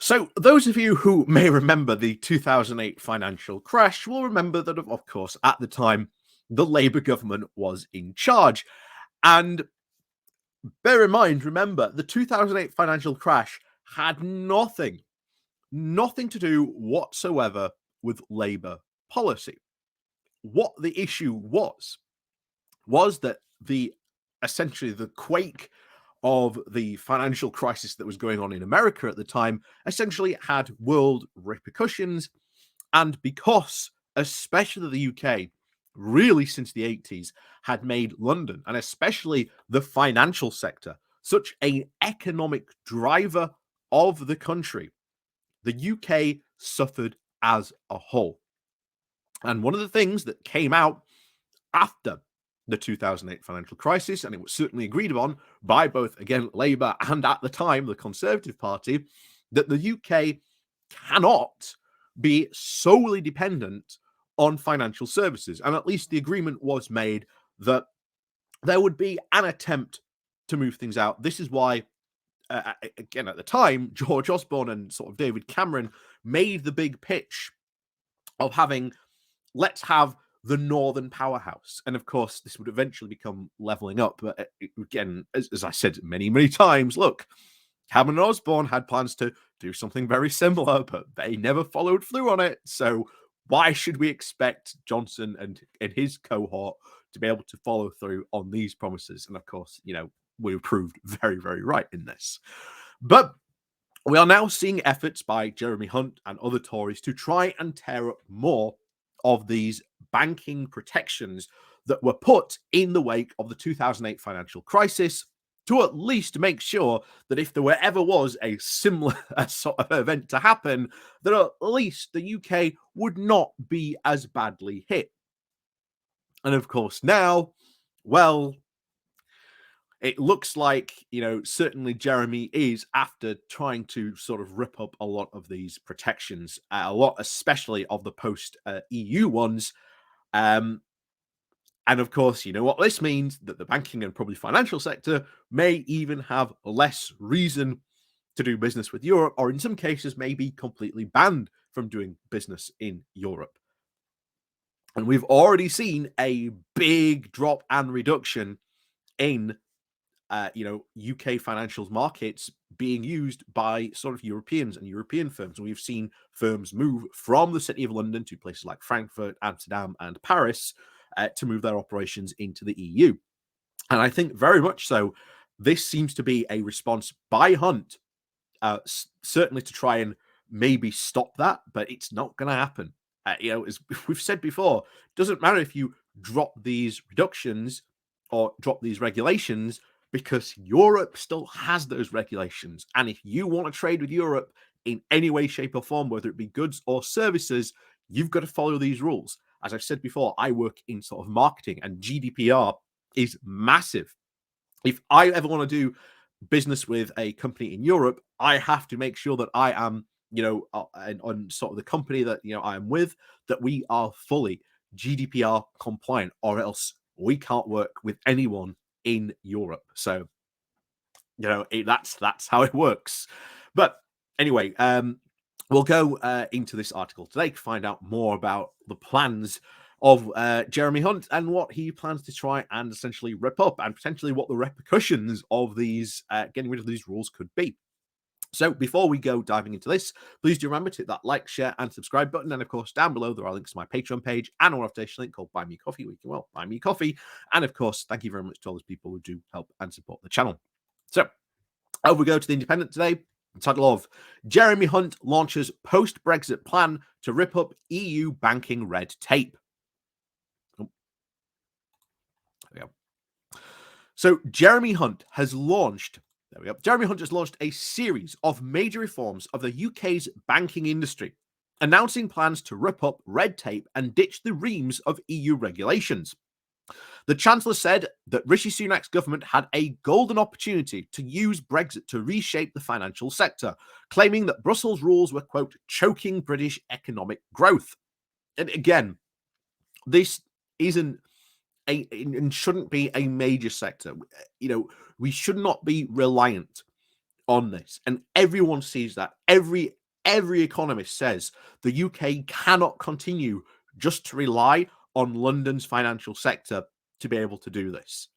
So, those of you who may remember the 2008 financial crash will remember that, of course, at the time, the Labour government was in charge. And bear in mind, remember, the 2008 financial crash had nothing to do whatsoever with Labour policy. What the issue was that essentially the quake of the financial crisis that was going on in America at the time essentially had world repercussions. And because, especially the UK, really since the 80s, had made London, and especially the financial sector, such an economic driver of the country, the UK suffered as a whole. And one of the things that came out after the 2008 financial crisis, and it was certainly agreed upon by both, again, Labour and at the time the Conservative Party, that the UK cannot be solely dependent on financial services. And at least the agreement was made that there would be an attempt to move things out. This is why, again, at the time, George Osborne and sort of David Cameron made the big pitch of let's have the Northern powerhouse. And of course, this would eventually become levelling up. But again, as I said many, many times, look, Cameron and Osborne had plans to do something very similar, but they never followed through on it. So why should we expect Johnson and his cohort to be able to follow through on these promises? And of course, we were proved very, very right in this. But we are now seeing efforts by Jeremy Hunt and other Tories to try and tear up more of these banking protections that were put in the wake of the 2008 financial crisis, to at least make sure that if there ever was a similar sort of event to happen, that at least the UK would not be as badly hit. And of course now, well, it looks like, certainly Jeremy is after trying to sort of rip up a lot of these protections, a lot especially of the post-EU ones. And of course, you know what this means, that the banking and probably financial sector may even have less reason to do business with Europe, or in some cases may be completely banned from doing business in Europe. And we've already seen a big drop and reduction in UK financial markets being used by sort of Europeans and European firms. And we've seen firms move from the city of London to places like Frankfurt, Amsterdam, and Paris to move their operations into the EU. And I think very much so, this seems to be a response by Hunt, certainly to try and maybe stop that, but it's not going to happen. As we've said before, it doesn't matter if you drop these reductions or drop these regulations, because Europe still has those regulations. And if you want to trade with Europe in any way, shape, or form, whether it be goods or services, you've got to follow these rules. As I've said before, I work in sort of marketing, and GDPR is massive. If I ever want to do business with a company in Europe, I have to make sure that I am, on sort of the company that, I am with, that we are fully GDPR compliant, or else we can't work with anyone in Europe. So, that's how it works. But anyway, we'll go into this article today to find out more about the plans of Jeremy Hunt and what he plans to try and essentially rip up, and potentially what the repercussions of these getting rid of these rules could be. So before we go diving into this, please do remember to hit that like, share, and subscribe button. And of course, down below, there are links to my Patreon page and an invitation link called Buy Me Coffee, where you can, buy me coffee. And of course, thank you very much to all those people who do help and support the channel. So over we go to the Independent today. The title of Jeremy Hunt launches post-Brexit plan to rip up EU banking red tape. Oh. There we go. So Jeremy Hunt has launched a series of major reforms of the UK's banking industry, announcing plans to rip up red tape and ditch the reams of EU regulations. The Chancellor said that Rishi Sunak's government had a golden opportunity to use Brexit to reshape the financial sector, claiming that Brussels rules were, quote, choking British economic growth. And again, this isn't and shouldn't be a major sector. We should not be reliant on this, and everyone sees that. Every economist says the UK cannot continue just to rely on London's financial sector to be able to do this.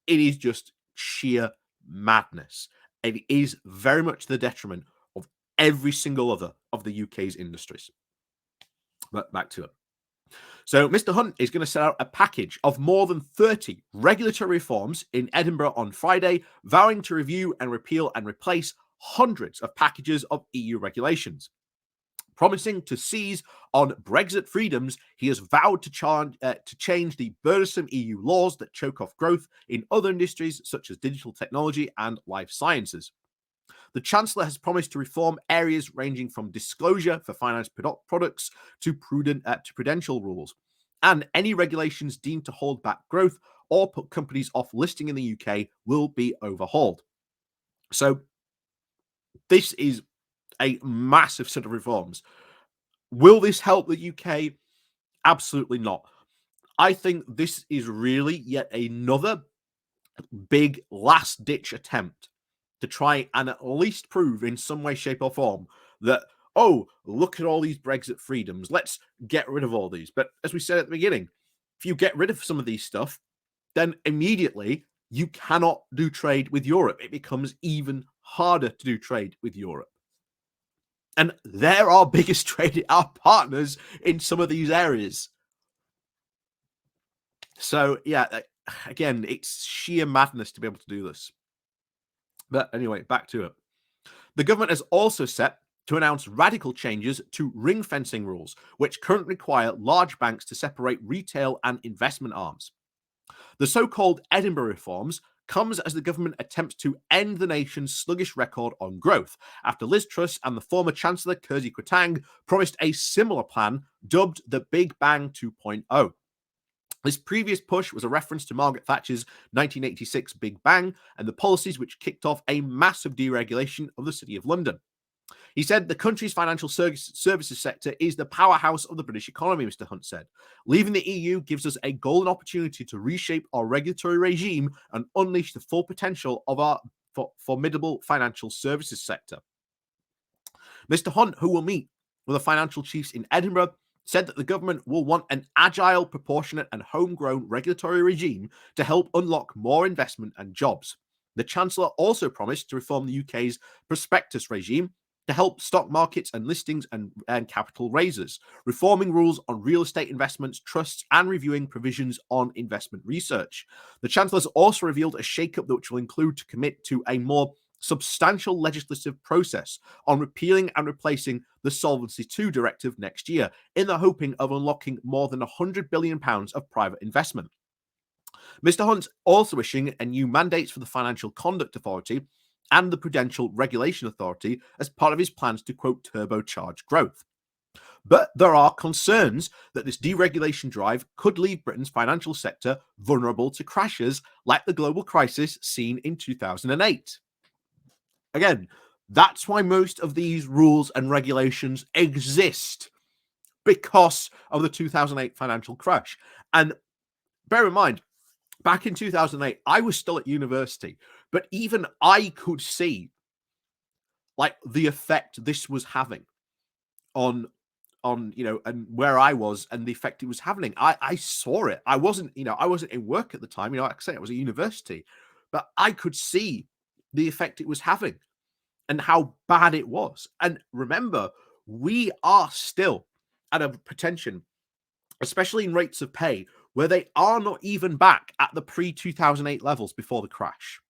It is just sheer madness. It is very much the detriment of every single other of the UK's industries. But back to it. So Mr. Hunt is going to set out a package of more than 30 regulatory reforms in Edinburgh on Friday, vowing to review and repeal and replace hundreds of packages of EU regulations. Promising to seize on Brexit freedoms, he has vowed to change the burdensome EU laws that choke off growth in other industries such as digital technology and life sciences. The Chancellor has promised to reform areas ranging from disclosure for finance products to prudential rules, and any regulations deemed to hold back growth or put companies off listing in the UK will be overhauled. So this is a massive set of reforms. Will this help the UK? Absolutely not. I think this is really yet another big last-ditch attempt to try and at least prove in some way, shape, or form that, oh, look at all these Brexit freedoms. Let's get rid of all these. But as we said at the beginning, if you get rid of some of these stuff, then immediately you cannot do trade with Europe. It becomes even harder to do trade with Europe. And they're our biggest our partners in some of these areas. So, yeah, again, it's sheer madness to be able to do this. But anyway, back to it. The government has also set to announce radical changes to ring fencing rules, which currently require large banks to separate retail and investment arms. The so-called Edinburgh reforms comes as the government attempts to end the nation's sluggish record on growth, after Liz Truss and the former Chancellor Kersey Kwarteng promised a similar plan dubbed the Big Bang 2.0. This previous push was a reference to Margaret Thatcher's 1986 Big Bang and the policies which kicked off a massive deregulation of the City of London. He said the country's financial services sector is the powerhouse of the British economy, Mr. Hunt said. Leaving the EU gives us a golden opportunity to reshape our regulatory regime and unleash the full potential of our formidable financial services sector. Mr. Hunt, who will meet with the financial chiefs in Edinburgh, said that the government will want an agile, proportionate, and homegrown regulatory regime to help unlock more investment and jobs. The Chancellor also promised to reform the UK's prospectus regime to help stock markets and listings and capital raisers, reforming rules on real estate investments, trusts, and reviewing provisions on investment research. The Chancellor has also revealed a shake-up which will include to commit to a more substantial legislative process on repealing and replacing the Solvency II directive next year, in the hoping of unlocking more than £100 billion of private investment. Mr. Hunt's also issuing a new mandates for the Financial Conduct Authority and the Prudential Regulation Authority as part of his plans to, quote, turbocharge growth. But there are concerns that this deregulation drive could leave Britain's financial sector vulnerable to crashes like the global crisis seen in 2008. Again, that's why most of these rules and regulations exist, because of the 2008 financial crash. And bear in mind, back in 2008, I was still at university, but even I could see like the effect this was having on and where I was and the effect it was having. I saw it. I wasn't in work at the time. Like I say, I was at university, but I could see the effect it was having and how bad it was. And remember, we are still at a potential, especially in rates of pay, where they are not even back at the pre-2008 levels before the crash.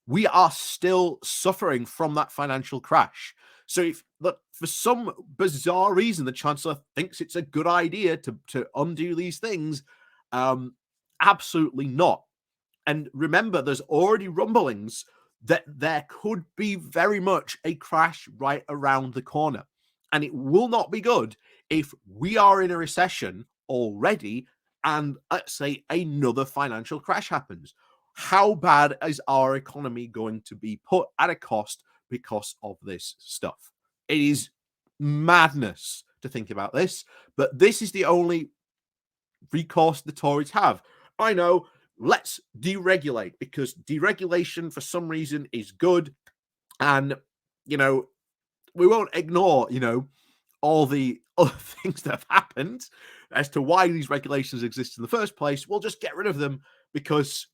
We are still suffering from that financial crash. So if for some bizarre reason the Chancellor thinks it's a good idea to undo these things, absolutely not. And remember, there's already rumblings that there could be very much a crash right around the corner. And it will not be good if we are in a recession already and, let's say, another financial crash happens. How bad is our economy going to be put at a cost because of this stuff? It is madness to think about this, but this is the only recourse the Tories have. I know, let's deregulate, because deregulation for some reason is good. And, you know, we won't ignore, all the other things that have happened as to why these regulations exist in the first place. We'll just get rid of them because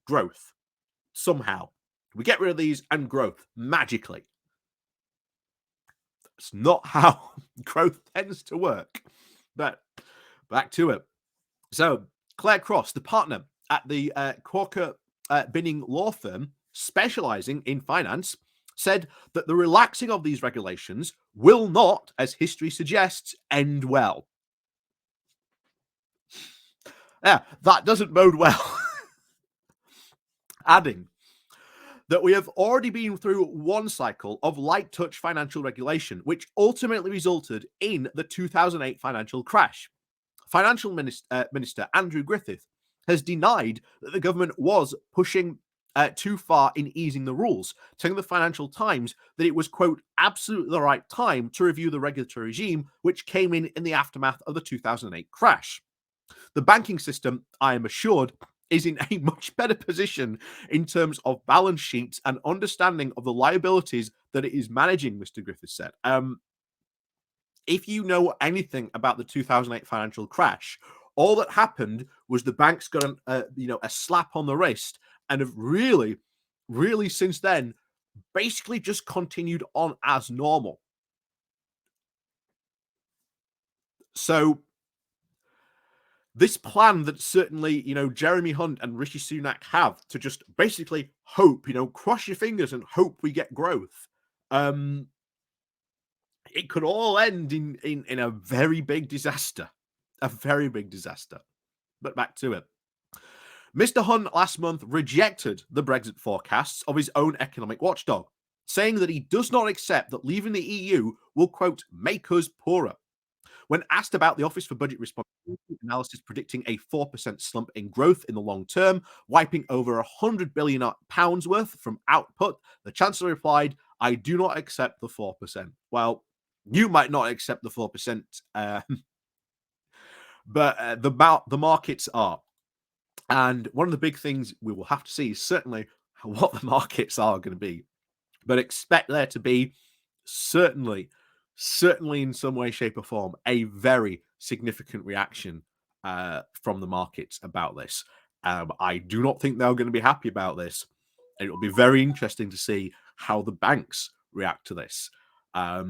growth, somehow. We get rid of these and growth magically. It's not how growth tends to work. But back to it. So, Claire Cross, the partner at the Corker Binning law firm specializing in finance, said that the relaxing of these regulations will not, as history suggests, end well. Yeah, that doesn't bode well. Adding that we have already been through one cycle of light touch financial regulation, which ultimately resulted in the 2008 financial crash. Financial Minister Andrew Griffith has denied that the government was pushing too far in easing the rules, telling the Financial Times that it was, quote, absolutely the right time to review the regulatory regime, which came in the aftermath of the 2008 crash. The banking system, I am assured, is in a much better position in terms of balance sheets and understanding of the liabilities that it is managing, Mr. Griffith said. If you know anything about the 2008 financial crash, all that happened was the banks got a slap on the wrist and have really, really since then basically just continued on as normal. So this plan that certainly, Jeremy Hunt and Rishi Sunak have to just basically hope, cross your fingers and hope we get growth. It could all end in a very big disaster. A very big disaster. But back to it. Mr. Hunt last month rejected the Brexit forecasts of his own economic watchdog, saying that he does not accept that leaving the EU will, quote, make us poorer. When asked about the Office for Budget Responsibility analysis predicting a 4% slump in growth in the long term, wiping over £100 billion worth from output, the Chancellor replied, I do not accept the 4%. Well, you might not accept the 4%, but the markets are. And one of the big things we will have to see is certainly what the markets are going to be. But expect there to be certainly in some way, shape, or form, a very significant reaction from the markets about this. I do not think they're going to be happy about this. And it'll be very interesting to see how the banks react to this. All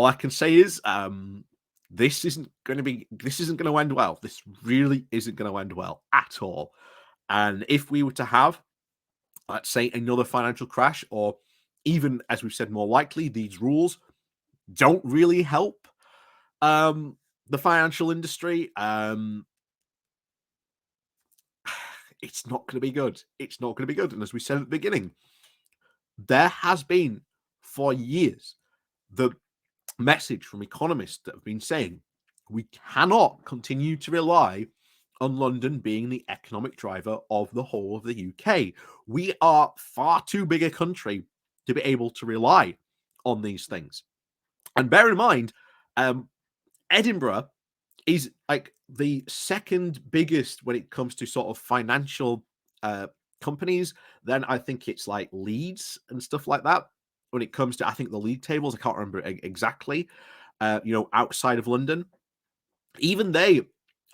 I can say is this isn't going to end well. This really isn't going to end well at all. And if we were to have, let's say, another financial crash, or even, as we've said, more likely, these rules don't really help the financial industry, it's not going to be good. It's not going to be good. And as we said at the beginning, there has been for years the message from economists that have been saying we cannot continue to rely on London being the economic driver of the whole of the UK. We are far too big a country to be able to rely on these things. And bear in mind, Edinburgh is like the second biggest when it comes to sort of financial companies. Then I think it's like Leeds and stuff like that. When it comes to, I think, the league tables, I can't remember exactly, outside of London, even they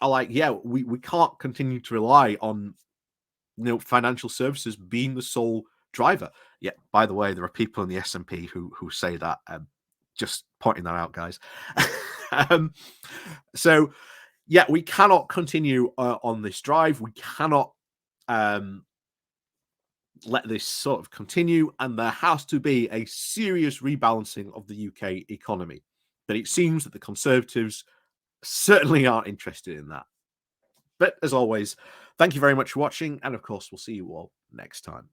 are like, yeah, we can't continue to rely on, financial services being the sole driver. Yeah, by the way, there are people in the S&P who say that. Just pointing that out, guys. So, yeah, we cannot continue on this drive. We cannot let this sort of continue, and there has to be a serious rebalancing of the UK economy. But it seems that the Conservatives certainly aren't interested in that. But as always, thank you very much for watching, and of course, we'll see you all next time.